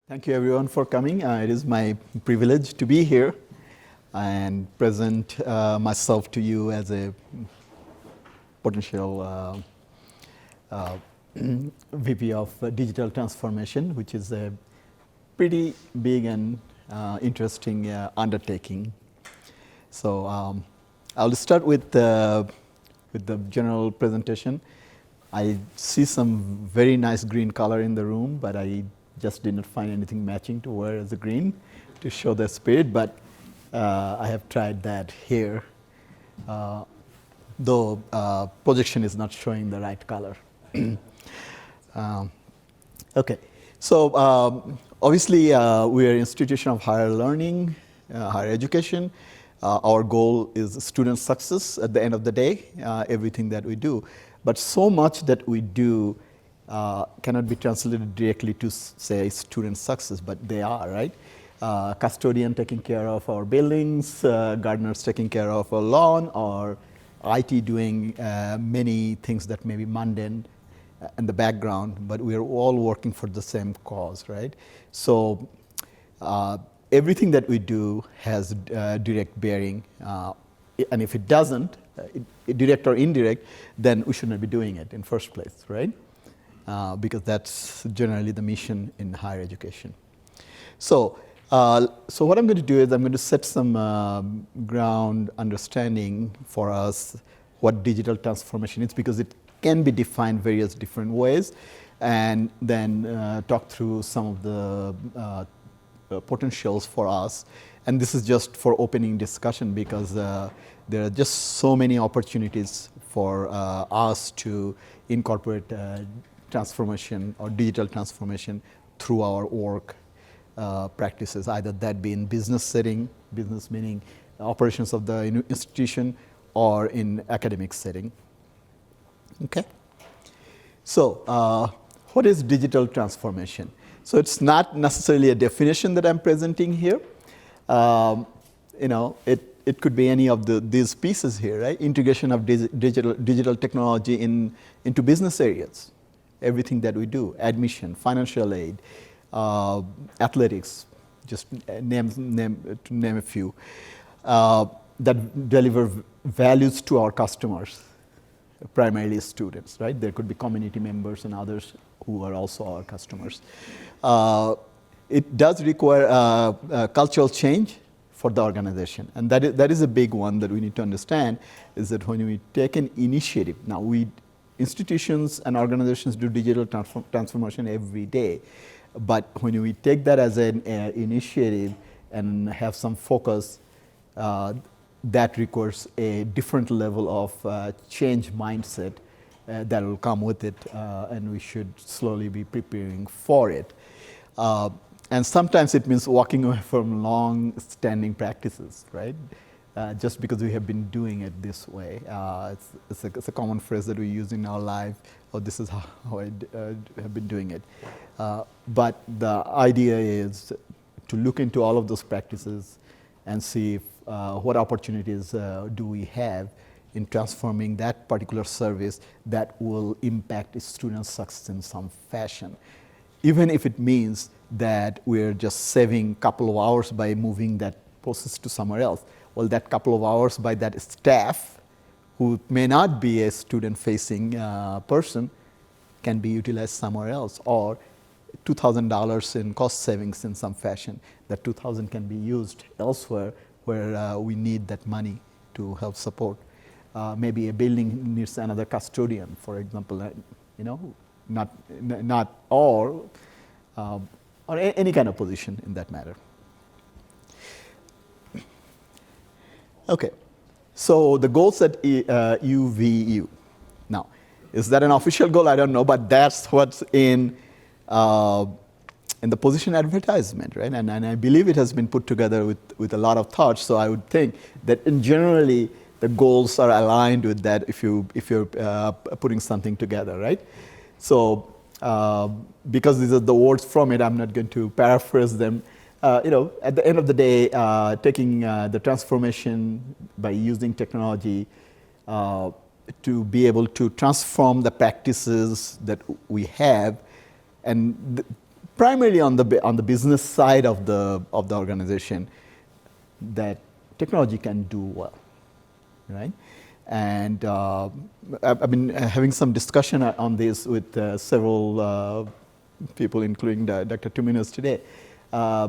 Thank you everyone for coming. It is my privilege to be here and present myself to you as a potential VP of digital transformation, which is a pretty big and interesting undertaking. So I'll start with the general presentation. I see some very nice green color in the room, but I just did not find anything matching to wear as a green to show the spirit, but I have tried that here, though projection is not showing the right color. Okay, so obviously we are an institution of higher learning, higher education. Our goal is student success at the end of the day, everything that we do. But so much that we do cannot be translated directly to say student success, but they are, right? Custodian taking care of our buildings, gardeners taking care of our lawn, or IT doing many things that may be mundane in the background, but we are all working for the same cause, right? So everything that we do has direct bearing, and if it doesn't, direct or indirect, then we should not be doing it in first place, right? Because that's generally the mission in higher education. So what I'm going to do is I'm going to set some ground understanding for us what digital transformation is, because it can be defined various different ways, and then talk through some of the potentials for us. And this is just for opening discussion, because there are just so many opportunities for us to incorporate transformation or digital transformation through our work practices, either that be in business setting, business meaning operations of the institution, or in academic setting. Okay. So what is digital transformation? So it's not necessarily a definition that I'm presenting here. It could be any of these pieces here, right? Integration of digital technology into business areas. Everything that we do, admission, financial aid, athletics, just to name a few, that deliver values to our customers, primarily students, right? There could be community members and others who are also our customers. It does require cultural change for the organization, and that is a big one that we need to understand, is that when we take an initiative, now institutions and organizations do digital transformation every day, but when we take that as an initiative and have some focus, that requires a different level of change mindset that will come with it, and we should slowly be preparing for it. And sometimes it means walking away from long-standing practices, right? Just because we have been doing it this way. It's a common phrase that we use in our life, oh, this is how I have been doing it. But the idea is to look into all of those practices and see if, what opportunities do we have in transforming that particular service that will impact students' success in some fashion. Even if it means that we're just saving a couple of hours by moving that process to somewhere else. Well, that couple of hours by that staff, who may not be a student-facing person, can be utilized somewhere else, or $2,000 in cost savings in some fashion. That $2,000 can be used elsewhere where we need that money to help support. Maybe a building needs another custodian, for example. Not all, or any kind of position in that matter. Okay, so the goals at UVU. Now, is that an official goal? I don't know, but that's what's in the position advertisement, right? And I believe it has been put together with a lot of thought. So I would think that generally the goals are aligned with that if you're putting something together, right? So because these are the words from it, I'm not going to paraphrase them. At the end of the day, taking the transformation by using technology to be able to transform the practices that we have, and primarily on the business side of the organization, that technology can do well, right? And I've been having some discussion on this with several people, including Dr. Tuminos today. I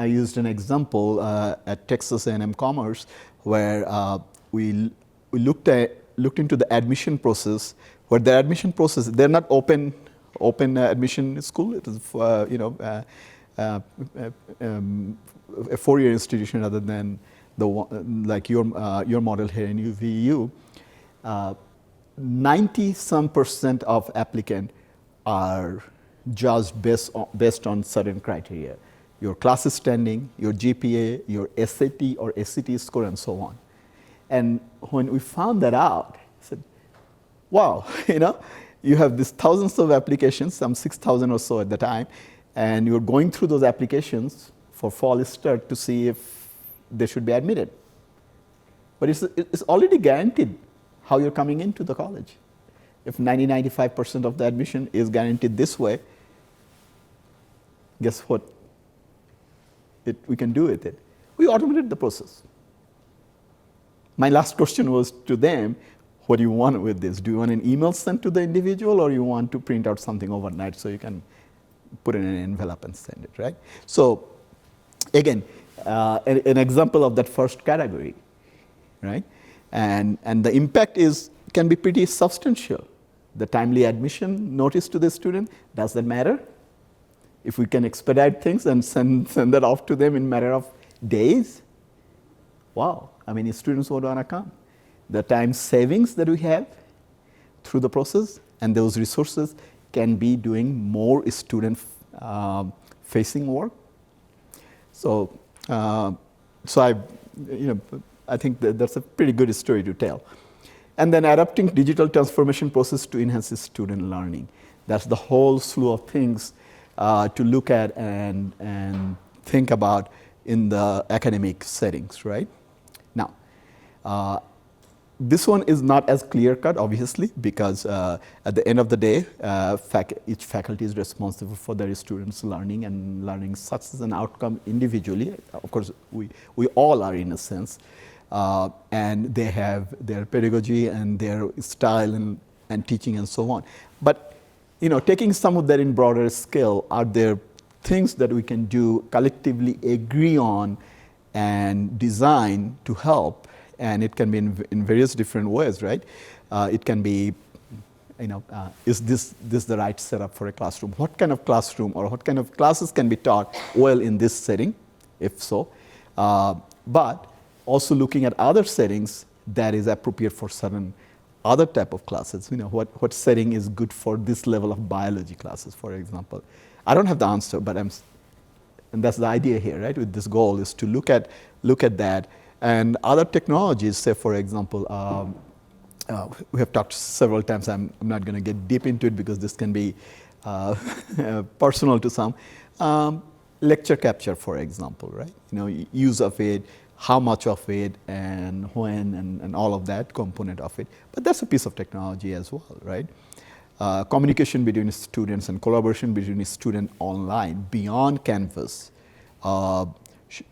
used an example at Texas A&M Commerce where we looked into the admission process. Where the admission process, they're not open admission school. It is a 4-year institution rather than the one, like your model here in UVU. 90% of applicants are judged based on certain criteria: your class standing, your GPA, your SAT or SCT score, and so on. And when we found that out, I said, wow, you have these thousands of applications, some 6,000 or so at the time, and you're going through those applications for fall start to see if they should be admitted. But it's already guaranteed how you're coming into the college. If 95% of the admission is guaranteed this way, guess what we can do with it? We automated the process. My last question was to them, what do you want with this? Do you want an email sent to the individual, or you want to print out something overnight so you can put it in an envelope and send it, right? So again, an example of that first category, right? And the impact can be pretty substantial. The timely admission notice to the student, does that matter? If we can expedite things and send that off to them in a matter of days, wow, how many students would want to come? The time savings that we have through the process, and those resources can be doing more student facing work. So I think that's a pretty good story to tell. And then adapting digital transformation process to enhance student learning. That's the whole slew of things to look at and think about in the academic settings, right? Now, this one is not as clear-cut, obviously, because at the end of the day, each faculty is responsible for their students' learning and learning success and outcome individually. Of course, we all are in a sense, and they have their pedagogy and their style and teaching and so on. But taking some of that in broader scale, are there things that we can do collectively agree on and design to help? And it can be in various different ways, right? It can be, is this the right setup for a classroom? What kind of classroom or what kind of classes can be taught well in this setting, if so? But also looking at other settings that is appropriate for certain other type of classes. What setting is good for this level of biology classes, for example? I don't have the answer, but and that's the idea here, right? With this goal is to look at that. And other technologies, say for example, we have talked several times, I'm not going to get deep into it because this can be personal to some. Lecture capture, for example, right? Use of it, how much of it, and when, and all of that component of it. But that's a piece of technology as well, right? Communication between students and collaboration between students online beyond Canvas.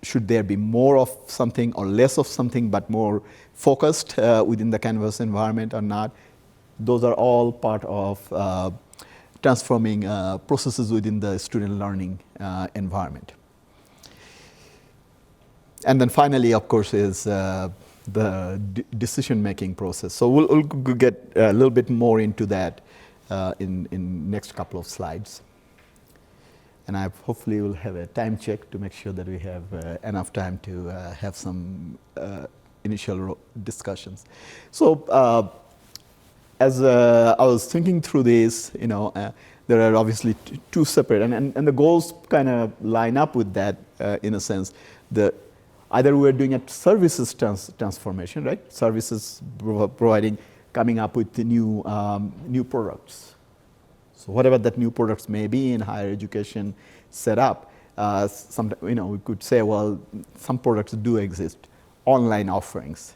Should there be more of something or less of something, but more focused within the Canvas environment or not? Those are all part of transforming processes within the student learning environment. And then finally, of course, is the decision-making process. So we'll get a little bit more into that in next couple of slides. And I hopefully will have a time check to make sure that we have enough time to have some initial discussions. So as I was thinking through this, there are obviously two separate, and the goals kind of line up with that in a sense. Either we're doing a services transformation, right? Services providing, coming up with the new products. So whatever that new products may be in higher education setup, we could say, well, some products do exist, online offerings.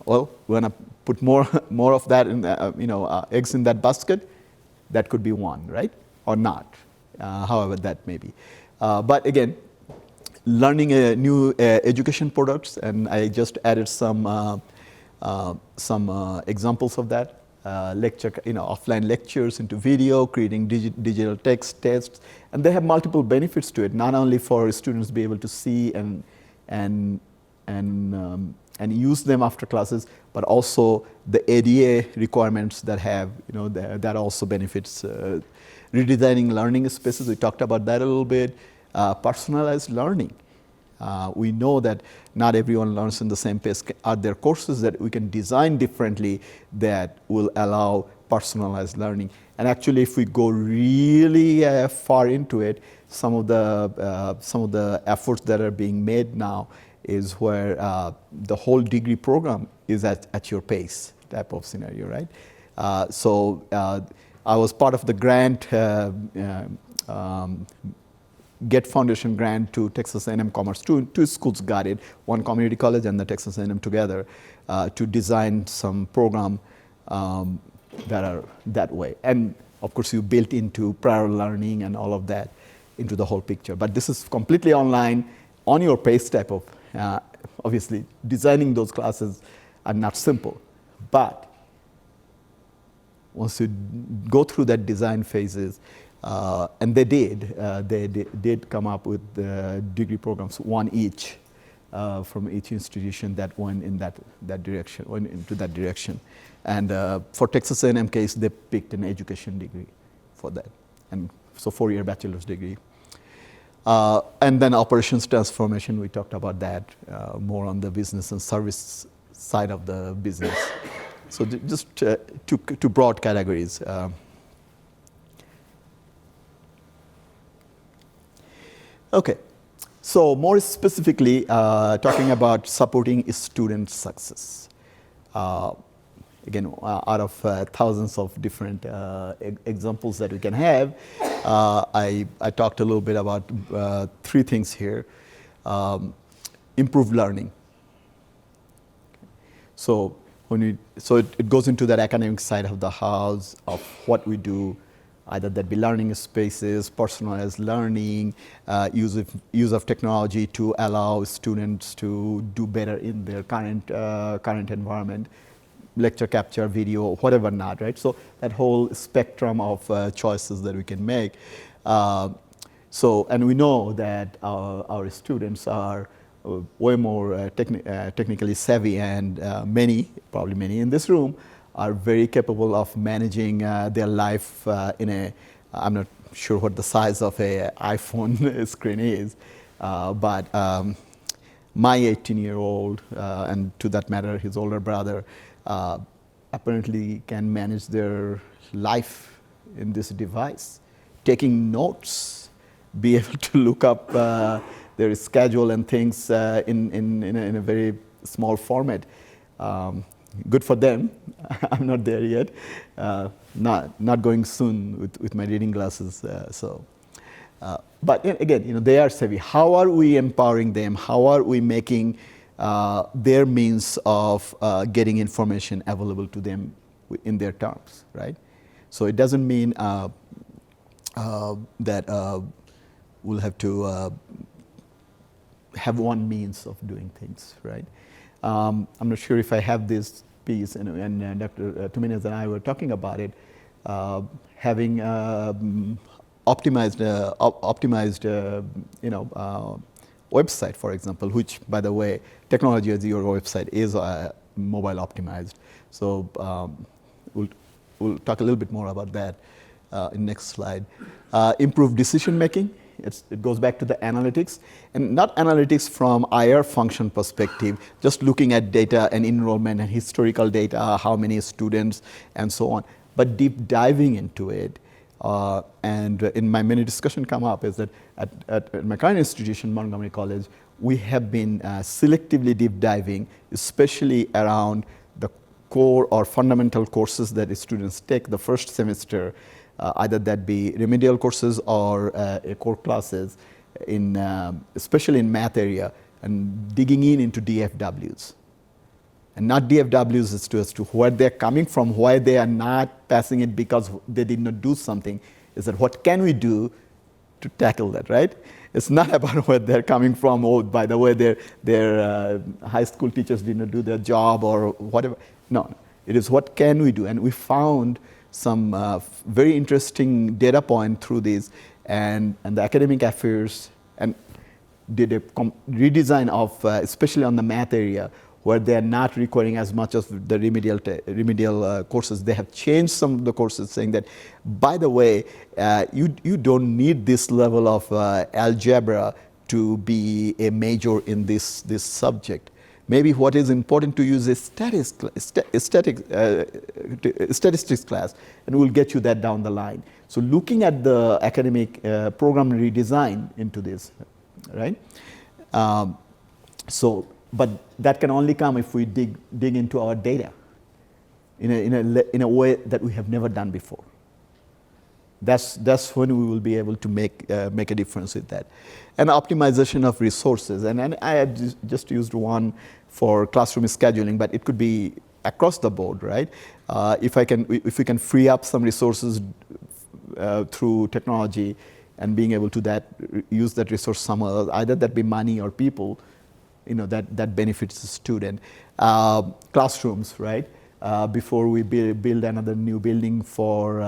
Well, we're going to put more of that in, eggs in that basket. That could be one, right? Or not. however that may be. But again, learning new education products, and I just added some examples of that. Lecture, offline lectures into video, creating digital text tests, and they have multiple benefits to it. Not only for students to be able to see and use them after classes, but also the ADA requirements that have, that also benefits. Redesigning learning spaces, we talked about that a little bit. Personalized learning. We know that not everyone learns in the same pace. Are there courses that we can design differently that will allow personalized learning? And actually, if we go really far into it, some of the efforts that are being made now is where the whole degree program is at your pace type of scenario, right? So I was part of the grant, GET Foundation grant to Texas A&M Commerce. Two schools got it, one community college and the Texas A&M together, to design some program that are that way. And of course, you built into prior learning and all of that into the whole picture. But this is completely online, on your pace type of, obviously, designing those classes are not simple. But once you go through that design phases, and they did come up with degree programs, one each, from each institution that went in that direction, went into that direction. And for Texas A&M case, they picked an education degree for that, and so 4-year bachelor's degree. And then operations transformation, we talked about that, more on the business and service side of the business. So just two broad categories. Okay, so more specifically, talking about supporting student success. Again, out of thousands of different examples that we can have, I talked a little bit about 3 things here. Improved learning. So it goes into that academic side of the house of what we do, either that be learning spaces, personalized learning, use of technology to allow students to do better in their current environment, lecture capture, video, whatever not, right? So that whole spectrum of choices that we can make. And we know that our students are way more technically savvy, and probably many in this room, are very capable of managing their life I'm not sure what the size of an iPhone screen is, but my 18-year-old, and to that matter, his older brother, apparently can manage their life in this device, taking notes, be able to look up their schedule and things in a very small format. Good for them. I'm not there yet. Not going soon with my reading glasses. But again, they are savvy. How are we empowering them? How are we making their means of getting information available to them in their terms, right? So it doesn't mean that we'll have to have one means of doing things, right? I'm not sure if I have this piece, and Dr. Tuminez and I were talking about it, having optimized website, for example, which, by the way, Technology as Your website is mobile optimized. So we'll talk a little bit more about that in next slide. Improved decision making. It goes back to the analytics, and not analytics from IR function perspective, just looking at data and enrollment and historical data, how many students and so on, but deep diving into it. And in my many discussion come up is that at my current institution, Montgomery College, we have been selectively deep diving, especially around the core or fundamental courses that students take the first semester, either that be remedial courses or core classes, especially in math area, and digging into DFWs. And not DFWs as to where they're coming from, why they are not passing it because they did not do something, is that what can we do to tackle that, right? It's not about where they're coming from. Oh, by the way, their high school teachers didn't do their job or whatever. No, it is what can we do, and we found some very interesting data point through this, and the academic affairs and did a redesign of, especially on the math area, where they are not requiring as much of the remedial courses. They have changed some of the courses, saying that, by the way, you don't need this level of algebra to be a major in this subject. Maybe what is important to use is statistics class, and we'll get you that down the line. So looking at the academic program redesign into this, right? But that can only come if we dig into our data in a way that we have never done before. That's when we will be able to make a difference with that. And optimization of resources. And I have just used one for classroom scheduling, but it could be across the board, right? If we can free up some resources through technology and being able to use that resource somewhere else, either that be money or people, that benefits the student. Classrooms, right? Before we build another new building for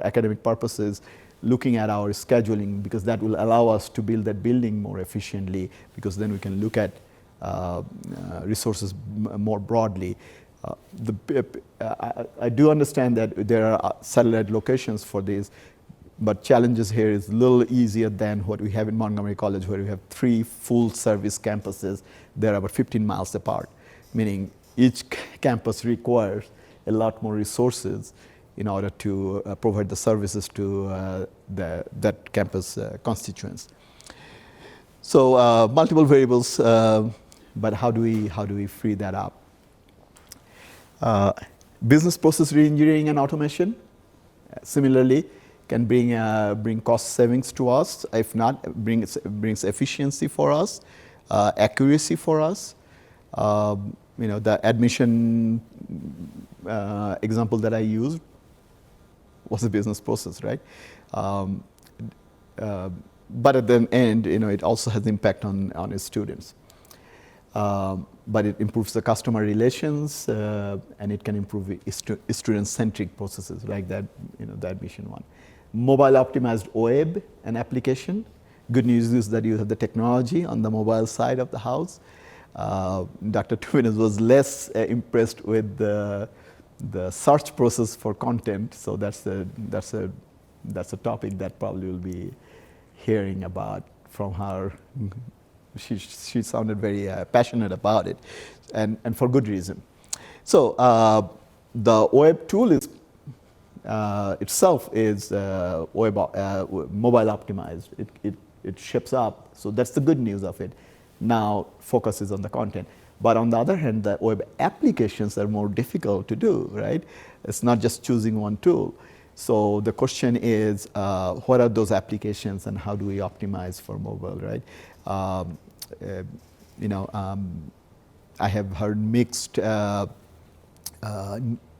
academic purposes, looking at our scheduling, because that will allow us to build that building more efficiently, because then we can look at resources more broadly. I do understand that there are satellite locations for this, but challenges here is a little easier than what we have in Montgomery College, where we have 3 full-service campuses. They're about 15 miles apart, meaning each campus requires a lot more resources in order to provide the services to that campus constituents. So multiple variables, but how do we free that up? Business process reengineering and automation, similarly, can bring cost savings to us. If not, brings efficiency for us, accuracy for us. The admission example that I used was a business process, right? But at the end, it also has impact on its students. But it improves the customer relations, and it can improve student-centric processes like that, the admission one. Mobile optimized web and application. Good news is that you have the technology on the mobile side of the house. Dr. Tuminez was less impressed with the search process for content, so that's a topic that probably will be hearing about from her. She sounded very passionate about it, and for good reason. So the web tool is itself is mobile optimized. It ships up, so that's the good news of it. Now focus is on the content. But on the other hand, the web applications are more difficult to do, right? It's not just choosing one tool. So the question is, what are those applications and how do we optimize for mobile, right? I have heard mixed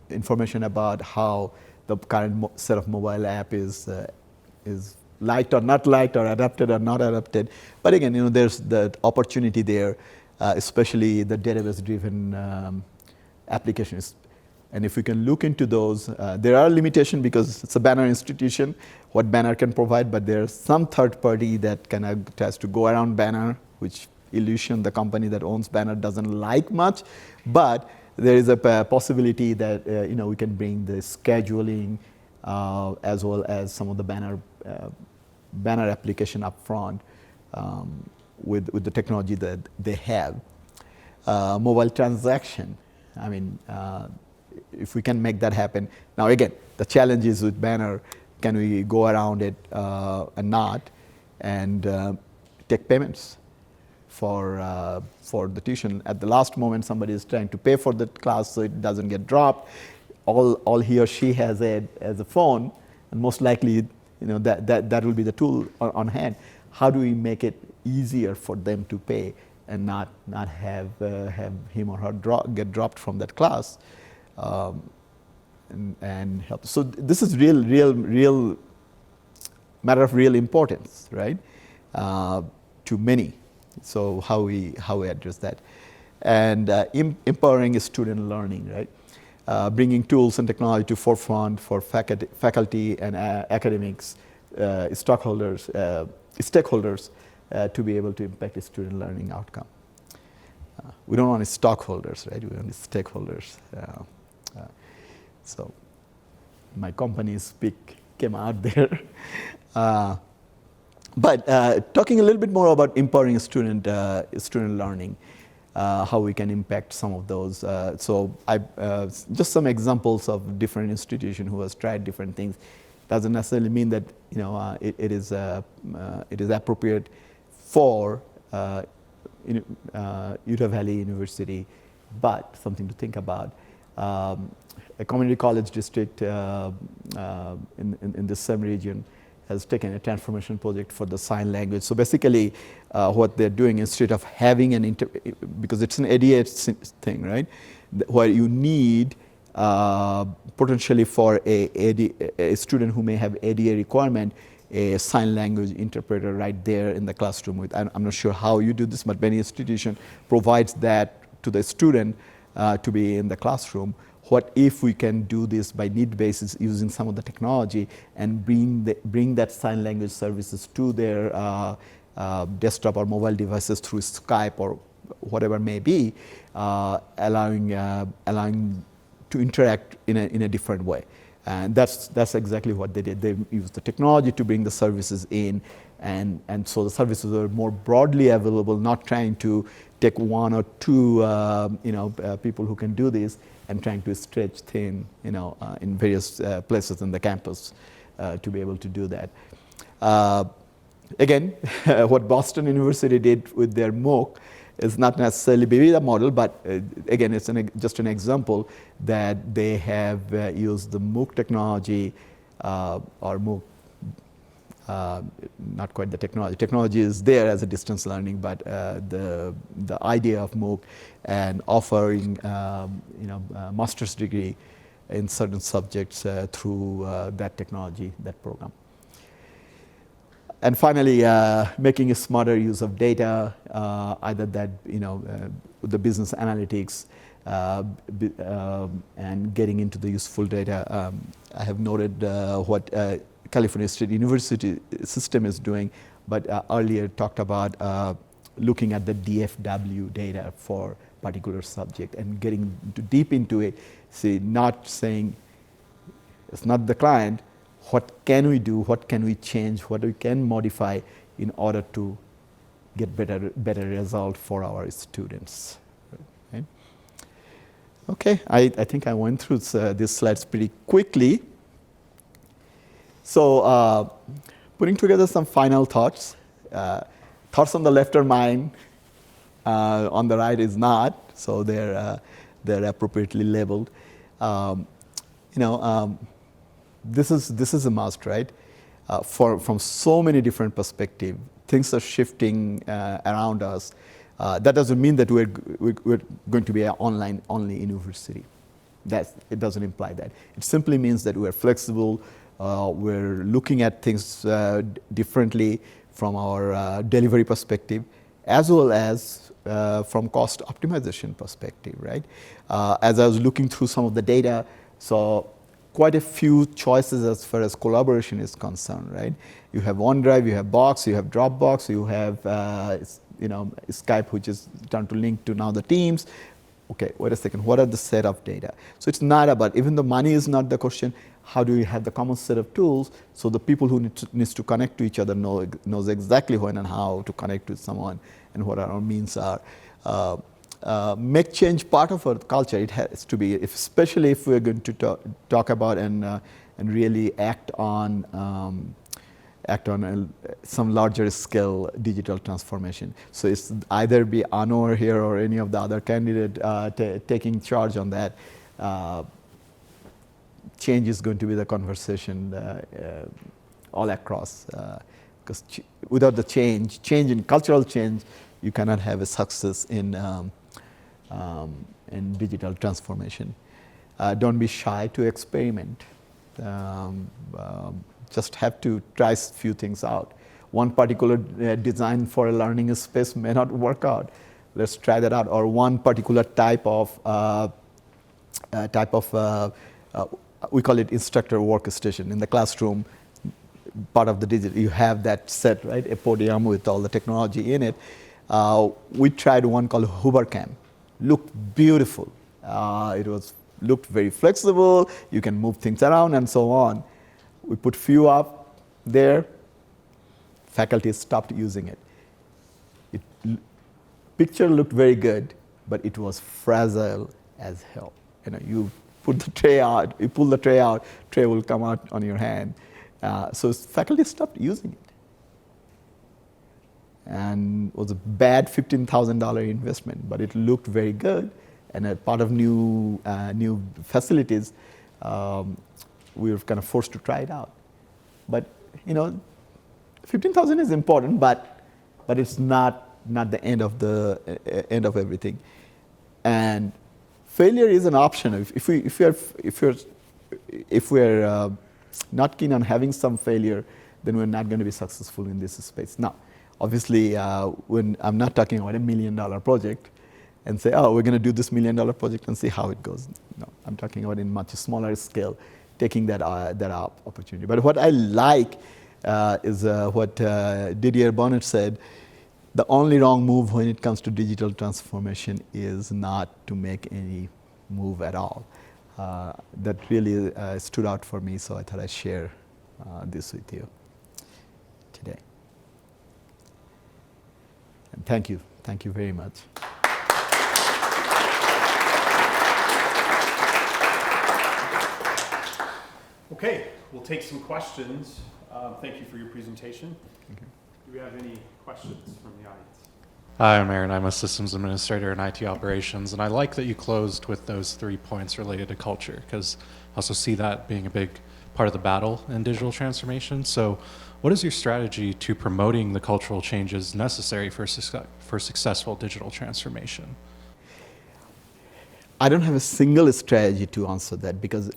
information about how the current set of mobile app is liked or not liked, or adapted or not adapted. But again, there's the opportunity there, especially the database-driven applications. And if we can look into those, there are limitations because it's a banner institution, what Banner can provide, but there's some third party that kind of tries to go around Banner, which Illusion, the company that owns Banner, doesn't like much. But there is a possibility that we can bring the scheduling as well as some of the banner application up front with the technology that they have. Mobile transaction, if we can make that happen. Now again, the challenge is with Banner, can we go around it and not, and take payments for the tuition. At the last moment, somebody is trying to pay for the class so it doesn't get dropped. All he or she has as a phone, and most likely that will be the tool on hand. How do we make it easier for them to pay and not have him or her get dropped from that class, and help? So this is real matter of real importance, right, to many. So how we address that, and empowering student learning, right, bringing tools and technology to forefront for faculty and academics, stakeholders to be able to impact the student learning outcome. We don't want stockholders, right? We want stakeholders. So my company's speak came out there. But talking a little bit more about empowering student learning, how we can impact some of those. So just some examples of different institutions who has tried different things. Doesn't necessarily mean that it is appropriate for Utah Valley University, but something to think about. A community college district in the same region has taken a transformation project for the sign language. So basically, what they're doing, instead of having because it's an ADA thing, right, where you need potentially for a student who may have ADA requirement, a sign language interpreter right there in the classroom. I'm not sure how you do this, but many institution provides that to the student to be in the classroom. What if we can do this by need basis using some of the technology and bring that sign language services to their desktop or mobile devices through Skype or whatever may be, allowing to interact in a different way. And that's exactly what they did. They used the technology to bring the services in, and so the services are more broadly available, not trying to take one or two people who can do this and trying to stretch thin in various places in the campus to be able to do that. Again, what Boston University did with their MOOC is not necessarily maybe the model, but again, it's just an example that they have used the MOOC technology or MOOC, not quite the technology. Technology is there as a distance learning, but the idea of MOOC and offering master's degree in certain subjects through that technology, that program. And finally, making a smarter use of data, either that, the business analytics and getting into the useful data. I have noted what California State University system is doing, but earlier talked about looking at the DFW data for particular subject and getting deep into it. See, not saying it's not the client. What can we do? What can we change? What we can modify in order to get better result for our students? Right? Okay, I think I went through these slides pretty quickly. So, putting together some final thoughts. Thoughts on the left are mine. On the right is not. So they're appropriately labeled. This is a must, right? From so many different perspectives, things are shifting around us. That doesn't mean that we're going to be an online only university. It doesn't imply that. It simply means that we're flexible. We're looking at things differently from our delivery perspective, as well as from cost optimization perspective, right? As I was looking through some of the data, so quite a few choices as far as collaboration is concerned, right? You have OneDrive, you have Box, you have Dropbox, you have Skype, which is trying to link to now the Teams. Okay, wait a second, what are the set of data? So it's not about, even though money is not the question, how do we have the common set of tools so the people who needs to connect to each other knows exactly when and how to connect with someone and what our means are. Make change part of our culture. It has to be, especially if we're going to talk about and really act on some larger scale digital transformation. So it's either be Anwar here or any of the other candidate taking charge on that. Change is going to be the conversation all across, because without the change in cultural change, you cannot have a success in digital transformation. Don't be shy to experiment. just have to try a few things out. One particular design for a learning space may not work out. Let's try that out. Or one particular type of we call it instructor workstation in the classroom. Part of the digital, you have that set, right? A podium with all the technology in it. We tried one called HooverCam. Looked beautiful. Looked very flexible. You can move things around and so on. We put few up there. Faculty stopped using it. Picture looked very good, but it was fragile as hell. You put the tray out, you pull the tray out, tray will come out on your hand. So faculty stopped using it. And it was a bad $15,000 investment, but it looked very good. And as part of new facilities, we were kind of forced to try it out. But 15,000 is important, but it's not the end of everything. And failure is an option. If we're not keen on having some failure, then we're not going to be successful in this space. Now, obviously, when I'm not talking about $1 million project and say, oh, we're going to do this $1 million project and see how it goes. No, I'm talking about in much smaller scale, taking that opportunity. But what I like is what Didier Bonnet said. The only wrong move when it comes to digital transformation is not to make any move at all. That really stood out for me, so I thought I'd share this with you today. And thank you very much. Okay, we'll take some questions. Thank you for your presentation. Thank you. Do we have any questions from the audience? Hi, I'm Aaron. I'm a systems administrator in IT operations, and I like that you closed with those 3 points related to culture, because I also see that being a big part of the battle in digital transformation. So what is your strategy to promoting the cultural changes necessary for successful digital transformation? I don't have a single strategy to answer that because,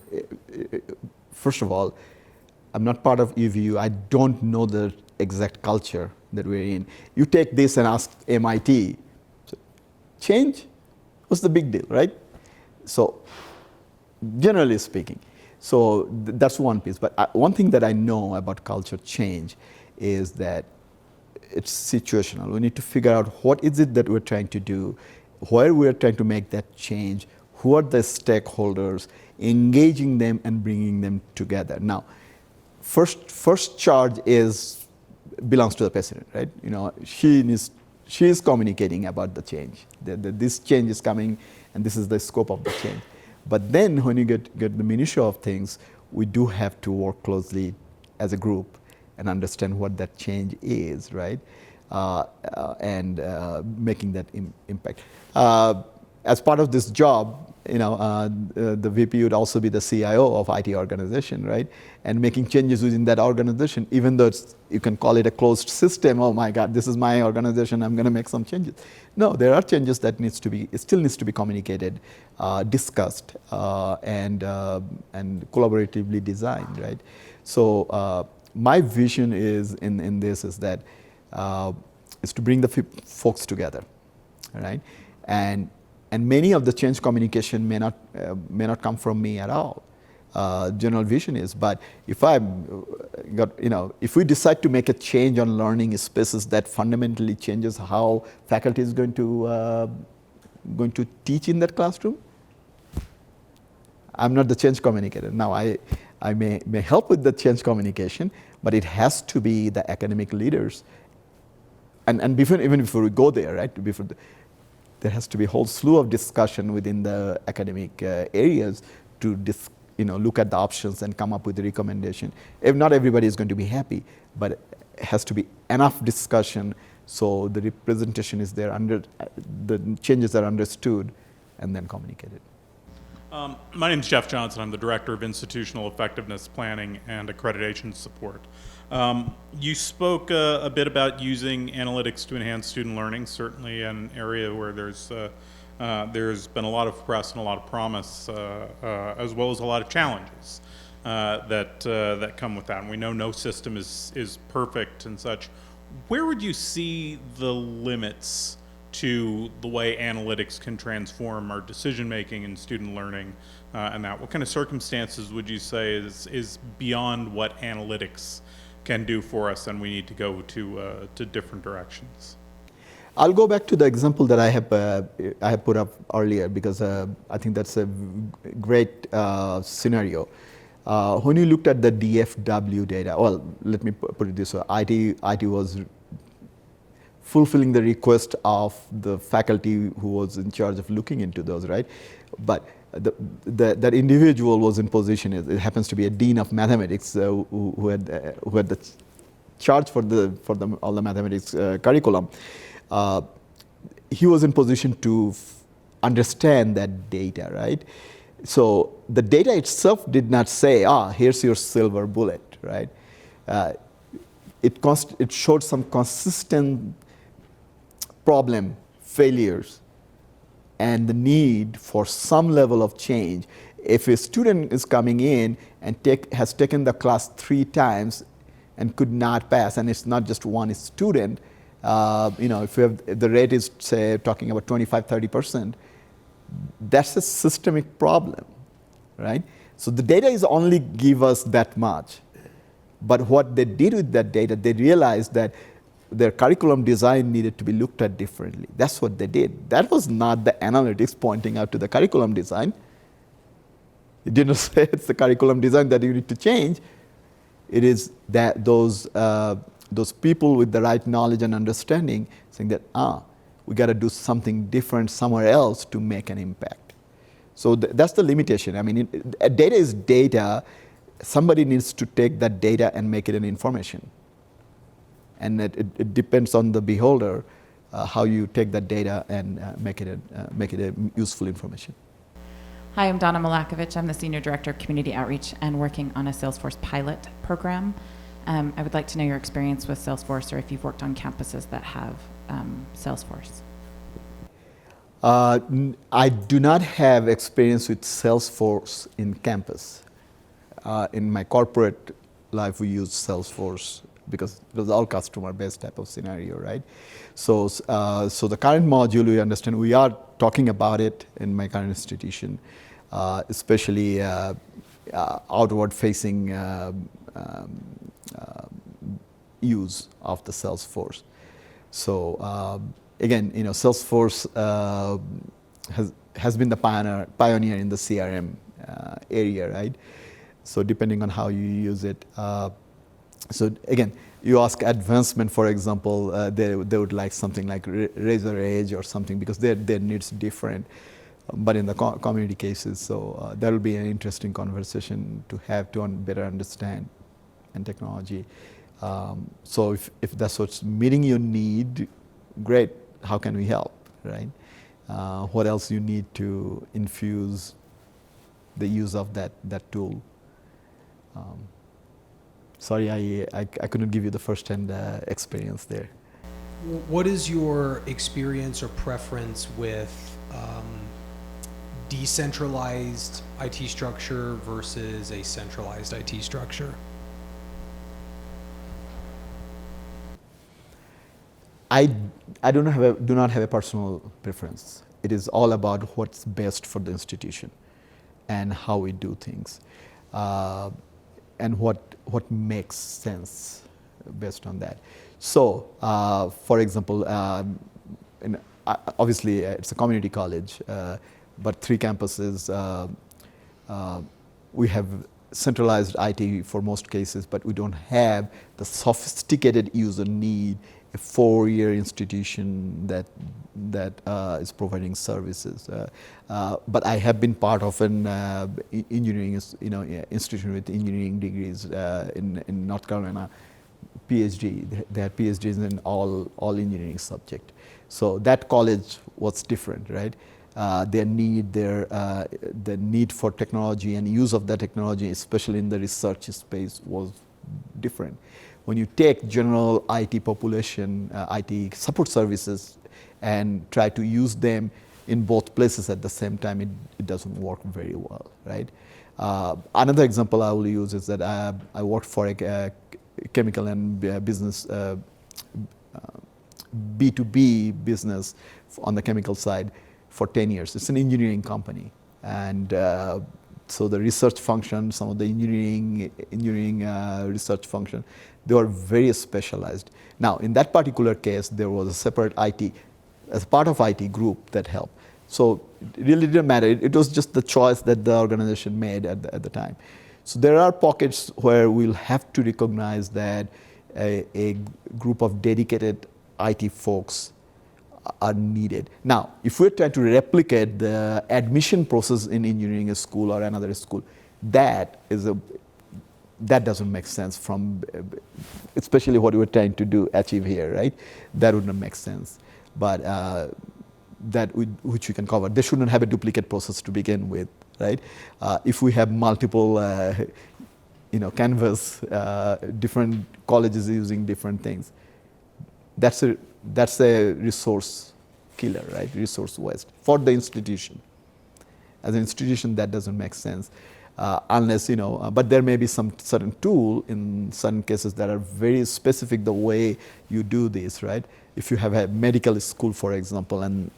first of all, I'm not part of EVU. I don't know the exact culture that we're in. You take this and ask MIT, change? What's the big deal, right? So, generally speaking, so that's one piece. But one thing that I know about culture change is that it's situational. We need to figure out what is it that we're trying to do, where we're trying to make that change, who are the stakeholders, engaging them and bringing them together. Now, first charge belongs to the president, right? She is communicating about the change. This change is coming, and this is the scope of the change. But then, when you get the minutiae of things, we do have to work closely as a group and understand what that change is, right? And making that impact. As part of this job, the VP would also be the CIO of IT organization, right? And making changes within that organization, even though you can call it a closed system. Oh my God, this is my organization. I'm going to make some changes. No, there are changes that still needs to be communicated, discussed, and collaboratively designed, right? So my vision is in this is that is to bring the folks together, right? And many of the change communication may not come from me at all. General vision is, but if if we decide to make a change on learning spaces that fundamentally changes how faculty is going to teach in that classroom, I'm not the change communicator. Now I may help with the change communication, but it has to be the academic leaders. And even before we go there, right? There has to be a whole slew of discussion within the academic areas to look at the options and come up with a recommendation. If not everybody is going to be happy, but it has to be enough discussion so the representation is there, the changes are understood and then communicated. My name is Jeff Johnson. I'm the Director of Institutional Effectiveness Planning and Accreditation Support. You spoke a bit about using analytics to enhance student learning, certainly an area where there's been a lot of press and a lot of promise, as well as a lot of challenges. that come with that. And we know no system is perfect and such. Where would you see the limits to the way analytics can transform our decision making and student learning, and that? What kind of circumstances would you say is beyond what analytics can do for us, and we need to go to different directions? I'll go back to the example that I have put up earlier because I think that's a great scenario. When you looked at the DFW data, well, let me put it this way: IT was fulfilling the request of the faculty who was in charge of looking into those, right? But that individual was in position. It happens to be a dean of mathematics who had the charge for all the mathematics curriculum. He was in position to understand that data, right? So the data itself did not say, here's your silver bullet, right? It showed some consistent problem, failures, and the need for some level of change. If a student is coming in and has taken the class 3 times and could not pass, and it's not just one student, if the rate is, say, talking about 25-30%, that's a systemic problem, right? So the data is only give us that much. But what they did with that data, they realized that their curriculum design needed to be looked at differently. That's what they did. That was not the analytics pointing out to the curriculum design. It didn't say it's the curriculum design that you need to change. It is that those people with the right knowledge and understanding saying that, we got to do something different somewhere else to make an impact. So that's the limitation. I mean, data is data. Somebody needs to take that data and make it an information. And it depends on the beholder how you take that data and make it a useful information. Hi, I'm Donna Malakovich. I'm the Senior Director of Community Outreach and working on a Salesforce pilot program. I would like to know your experience with Salesforce, or if you've worked on campuses that have Salesforce. I do not have experience with Salesforce in campus. In my corporate life, we use Salesforce because it was all customer-based type of scenario, right? So the current module, we understand, we are talking about it in my current institution, especially outward-facing use of the Salesforce. So again, Salesforce has been the pioneer in the CRM area, right? So depending on how you use it. So again, you ask advancement, for example, they would like something like Razor Edge or something because their needs different. But in the community cases, so that will be an interesting conversation to have to better understand and technology. So if that's what's meeting your need, great. How can we help, right? What else you need to infuse the use of that tool? Sorry, I couldn't give you the first-hand experience there. What is your experience or preference with decentralized IT structure versus a centralized IT structure? I do not have a personal preference. It is all about what's best for the institution and how we do things, and what makes sense based on that. So, for example, obviously it's a community college, but 3 campuses. We have centralized IT for most cases, but we don't have the sophisticated user need. A 4-year institution that is providing services. But I have been part of an engineering, institution with engineering degrees in North Carolina, PhD. They had PhDs in all engineering subject. So that college was different, right? The need for technology and use of that technology, especially in the research space, was different. When you take general IT population, IT support services, and try to use them in both places at the same time, it doesn't work very well, right? Another example I will use is that I worked for a chemical and business B2B business on the chemical side for 10 years. It's an engineering company. And so the research function, some of the engineering research function, they were very specialized. Now, in that particular case, there was a separate IT, as part of IT group that helped. So it really didn't matter. It was just the choice that the organization made at the time. So there are pockets where we'll have to recognize that a group of dedicated IT folks are needed. Now, if we're trying to replicate the admission process in engineering school or another school, that doesn't make sense from, especially what we're trying to achieve here, right? That wouldn't make sense. But which we can cover. They shouldn't have a duplicate process to begin with, right? If we have multiple, canvas, different colleges using different things, that's a resource killer, right? Resource waste for the institution. As an institution, that doesn't make sense. Unless, but there may be some certain tool in certain cases that are very specific the way you do this, right? If you have a medical school, for example, and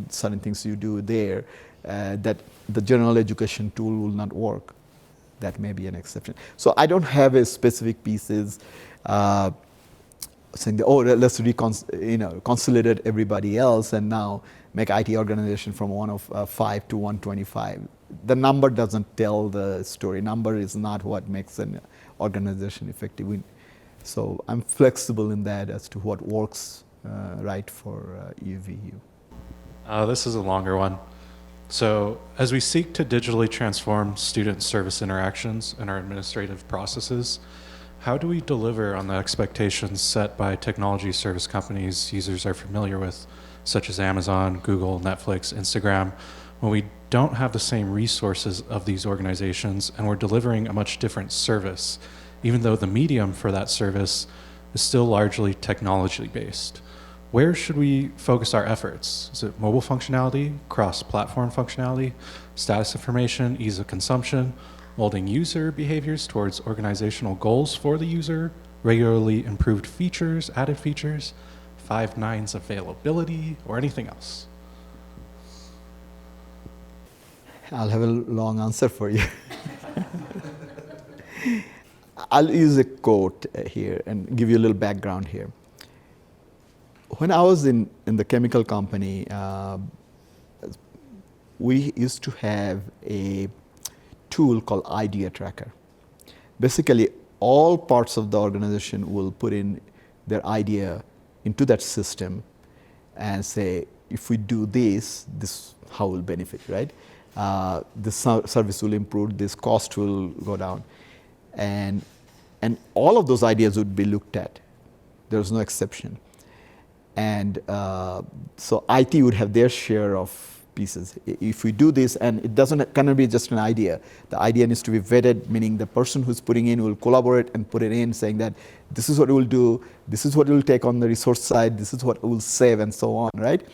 certain things you do there, that the general education tool will not work. That may be an exception. So I don't have a specific pieces saying, let's consolidate everybody else and now make IT organization from 1 of 5 to 125. The number doesn't tell the story. Number is not what makes an organization effective. So I'm flexible in that as to what works right for UVU. This is a longer one. So as we seek to digitally transform student service interactions and our administrative processes, how do we deliver on the expectations set by technology service companies users are familiar with, such as Amazon, Google, Netflix, Instagram, when we don't have the same resources of these organizations and we're delivering a much different service, even though the medium for that service is still largely technology-based? Where should we focus our efforts? Is it mobile functionality, cross-platform functionality, status information, ease of consumption, molding user behaviors towards organizational goals for the user, regularly improved features, added features, 5 nines availability, or anything else? I'll have a long answer for you. I'll use a quote here and give you a little background here. When I was in the chemical company, we used to have a tool called idea tracker. Basically, all parts of the organization will put in their idea into that system and say, if we do this how will benefit, right? This service will improve, this cost will go down. And all of those ideas would be looked at. There's no exception. And so IT would have their share of pieces. If we do this, and it cannot be just an idea. The idea needs to be vetted, meaning the person who's putting in will collaborate and put it in, saying that this is what it will do, this is what it will take on the resource side, this is what it will save, and so on, right?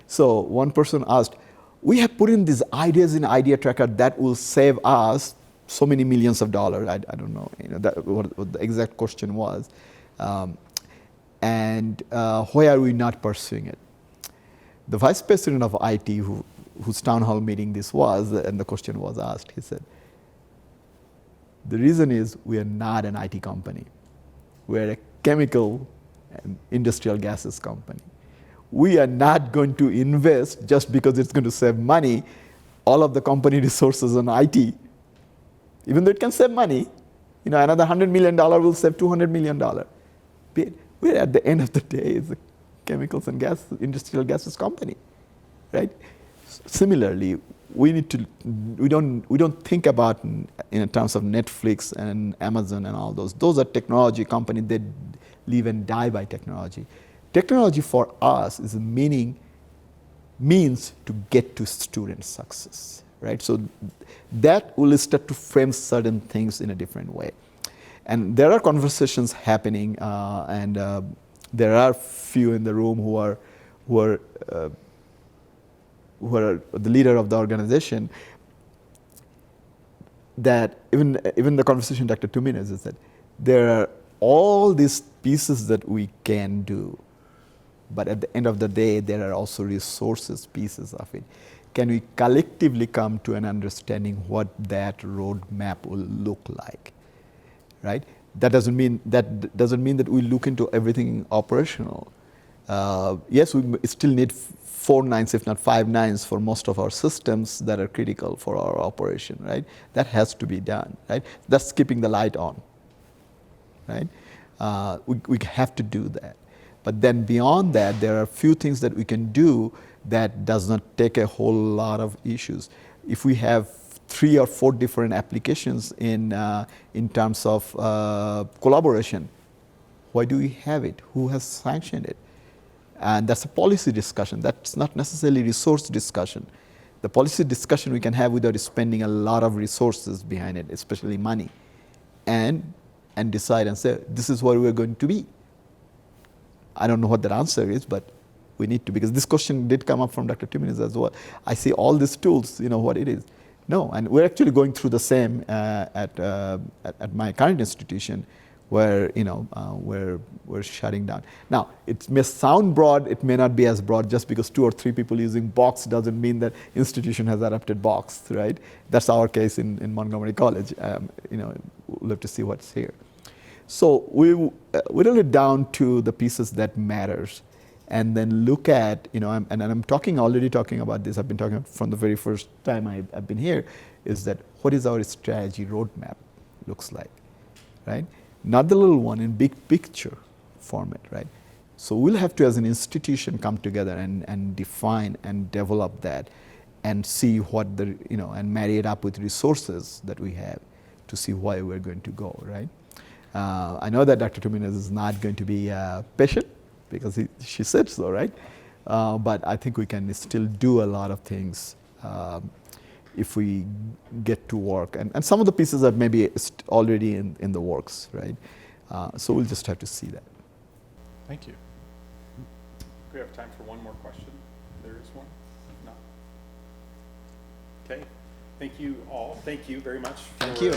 So one person asked, we have put in these ideas in Idea Tracker that will save us so many millions of dollars. I don't know, what the exact question was. And why are we not pursuing it? The vice president of IT, whose town hall meeting this was, and the question was asked, he said, the reason is we are not an IT company. We're a chemical and industrial gases company. We are not going to invest just because it's going to save money, all of the company resources on IT. Even though it can save money, another $100 million will save $200 million. But we're at the end of the day, it's a chemicals and industrial gases company, right? Similarly, we don't think about in terms of Netflix and Amazon and all those. Those are technology companies that live and die by technology. Technology for us is a means to get to student success, right? So that will start to frame certain things in a different way. And there are conversations happening, and there are few in the room who are the leader of the organization. that even the conversation Dr. Tuminez is that there are all these pieces that we can do, but at the end of the day, there are also resources pieces of it. Can we collectively come to an understanding what that roadmap will look like, right? That doesn't mean that we look into everything operational. Yes, we still need 4 nines, if not 5 nines, for most of our systems that are critical for our operation, right? That has to be done, right? That's keeping the light on, right? We have to do that. But then beyond that, there are a few things that we can do that does not take a whole lot of issues. If we have 3 or 4 different applications in terms of collaboration, why do we have it? Who has sanctioned it? And that's a policy discussion. That's not necessarily resource discussion. The policy discussion we can have without spending a lot of resources behind it, especially money, and decide and say, this is what we're going to be. I don't know what that answer is, but we need to, because this question did come up from Dr. Timonez as well. I see all these tools, what it is. No, and we're actually going through the same at my current institution, where we're shutting down. Now, it may sound broad, it may not be as broad. Just because 2 or 3 people using Box doesn't mean that institution has adopted Box, right? That's our case in Montgomery College. We'll have to see what's here. So we whittle it down to the pieces that matters, and then look at, I'm already talking about this. I've been talking from the very first time I've been here, is that what is our strategy roadmap looks like, right? Not the little one, in big picture format, right? So we'll have to, as an institution, come together and define and develop that, and see what and marry it up with resources that we have to see why we're going to go, right? I know that Dr. Tuminez is not going to be patient, because she said so, right? But I think we can still do a lot of things if we get to work. And some of the pieces are maybe already in the works, right? So we'll just have to see that. Thank you. We have time for one more question. There is one? No. Okay. Thank you all. Thank you very much. Thank you.